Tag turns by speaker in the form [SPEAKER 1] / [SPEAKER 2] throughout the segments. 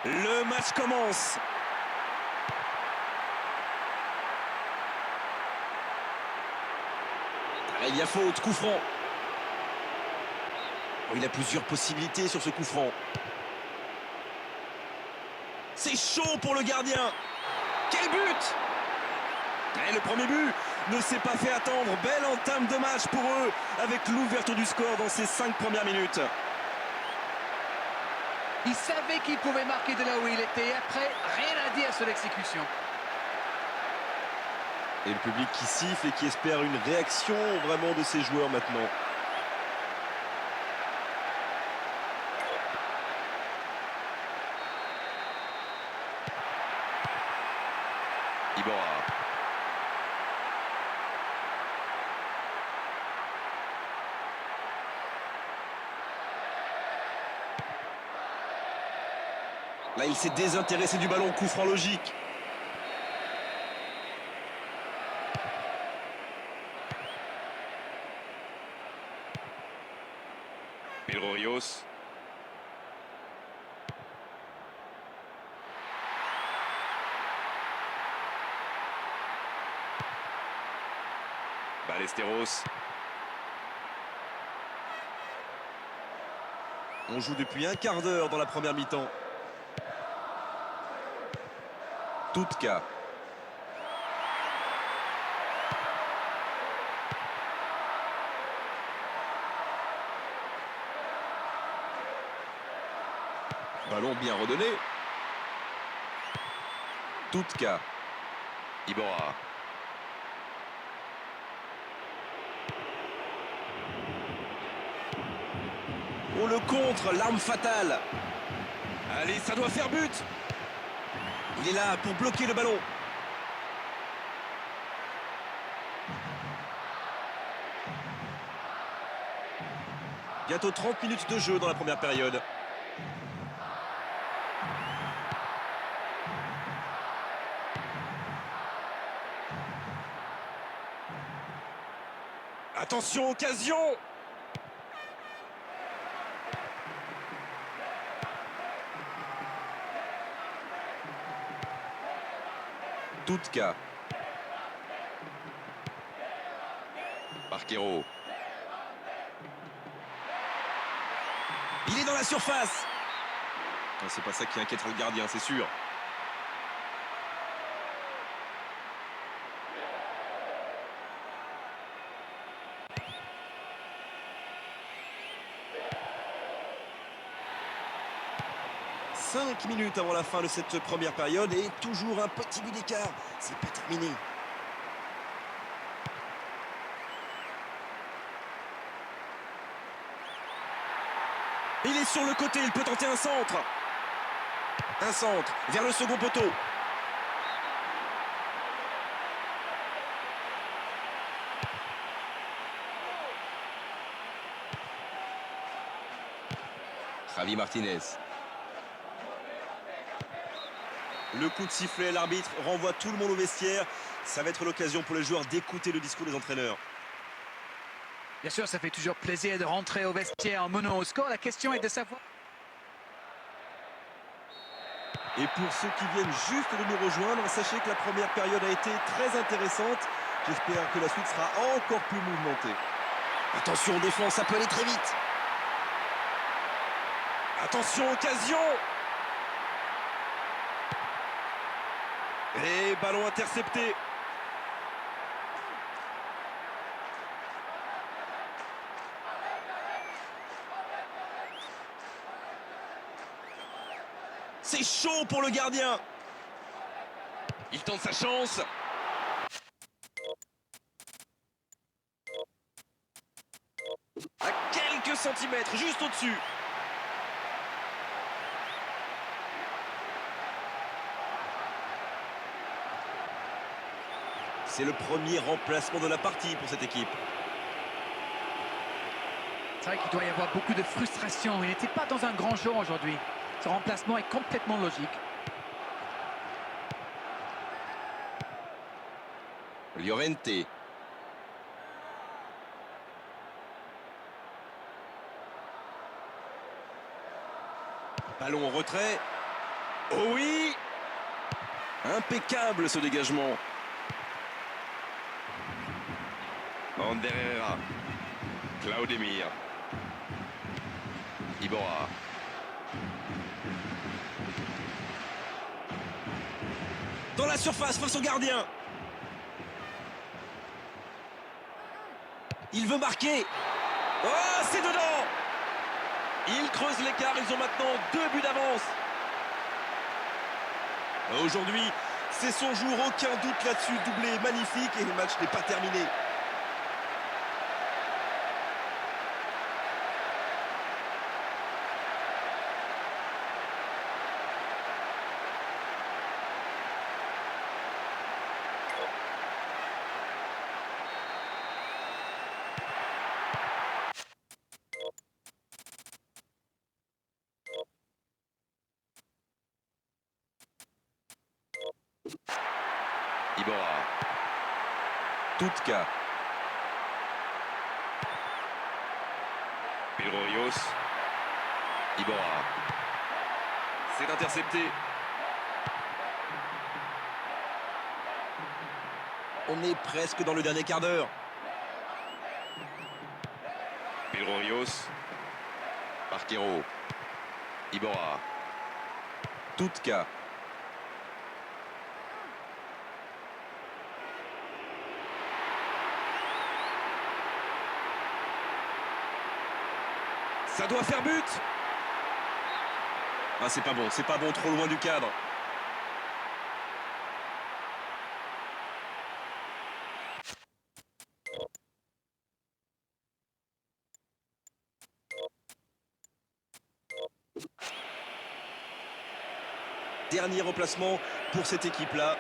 [SPEAKER 1] Le match commence. Il y a faute, coup franc. Oh, il a plusieurs possibilités sur ce coup franc. C'est chaud pour le gardien. Quel but! Et le premier but ne s'est pas fait attendre. Belle entame de match pour eux avec l'ouverture du score dans ces 5 premières minutes.
[SPEAKER 2] Il savait qu'il pouvait marquer de là où il était. Et après, rien à dire sur l'exécution.
[SPEAKER 1] Et le public qui siffle et qui espère une réaction vraiment de ces joueurs maintenant. Iborra. Là, il s'est désintéressé du ballon, coup franc logique. Pedro Rios. Ballesteros. On joue depuis un quart d'heure dans la première mi-temps. Tutka. Ballon bien redonné. Tutka. Iborra. On le contre, l'arme fatale. Allez, ça doit faire but. Il est là pour bloquer le ballon. Bientôt 30 minutes de jeu dans la première période. Attention, occasion! Tutka. Barquero. Il est dans la surface. C'est pas ça qui inquiétera le gardien, c'est sûr. Cinq minutes avant la fin de cette première période et toujours un petit but d'écart. C'est pas terminé. Il est sur le côté, il peut tenter un centre. Un centre vers le second poteau. Javi Martinez. Le coup de sifflet, l'arbitre renvoie tout le monde au vestiaire. Ça va être l'occasion pour les joueurs d'écouter le discours des entraîneurs.
[SPEAKER 2] Bien sûr, ça fait toujours plaisir de rentrer au vestiaire en menant au score. La question est de savoir...
[SPEAKER 1] Et pour ceux qui viennent juste de nous rejoindre, sachez que la première période a été très intéressante. J'espère que la suite sera encore plus mouvementée. Attention aux défenses, ça peut aller très vite. Attention, occasion! Et ballon intercepté. C'est chaud pour le gardien. Il tente sa chance. À quelques centimètres, juste au-dessus. C'est le premier remplacement de la partie pour cette équipe.
[SPEAKER 2] C'est vrai qu'il doit y avoir beaucoup de frustration. Il n'était pas dans un grand jour aujourd'hui. Son remplacement est complètement logique.
[SPEAKER 1] Llorente. Ballon au retrait. Oh oui! Impeccable ce dégagement. Ander Herrera. Claudemir. Iborra. Dans la surface face au gardien. Il veut marquer. Oh, c'est dedans! Ils creusent l'écart, ils ont maintenant 2 buts d'avance. Aujourd'hui, c'est son jour, aucun doute là-dessus. Doublé magnifique et le match n'est pas terminé. Iborra. Tutka. Pilrorios. Iborra. C'est intercepté. On est presque dans le dernier quart d'heure. Pilrorios. Parquero. Iborra. Tutka. Ça doit faire but. Ah, c'est pas bon, trop loin du cadre. Dernier remplacement pour cette équipe-là.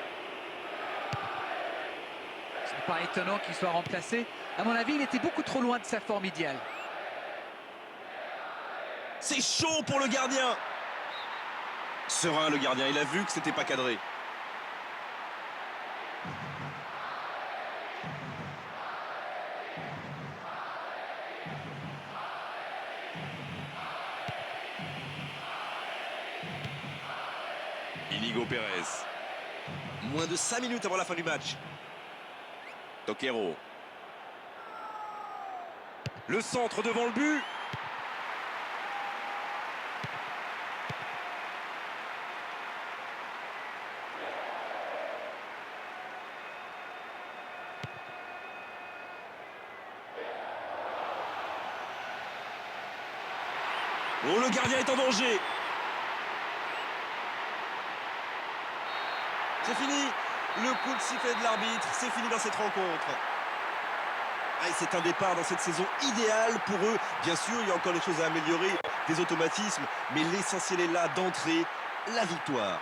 [SPEAKER 2] Ce n'est pas étonnant qu'il soit remplacé. À mon avis, il était beaucoup trop loin de sa forme idéale.
[SPEAKER 1] C'est chaud pour le gardien. Serein le gardien, il a vu que c'était pas cadré. Inigo Pérez. Moins de 5 minutes avant la fin du match. Toquero. Le centre devant le but. Oh, le gardien est en danger. C'est fini. Le coup de sifflet de l'arbitre. C'est fini dans cette rencontre. Ah, c'est un départ dans cette saison idéale pour eux. Bien sûr, il y a encore des choses à améliorer, des automatismes. Mais l'essentiel est là d'entrer, la victoire.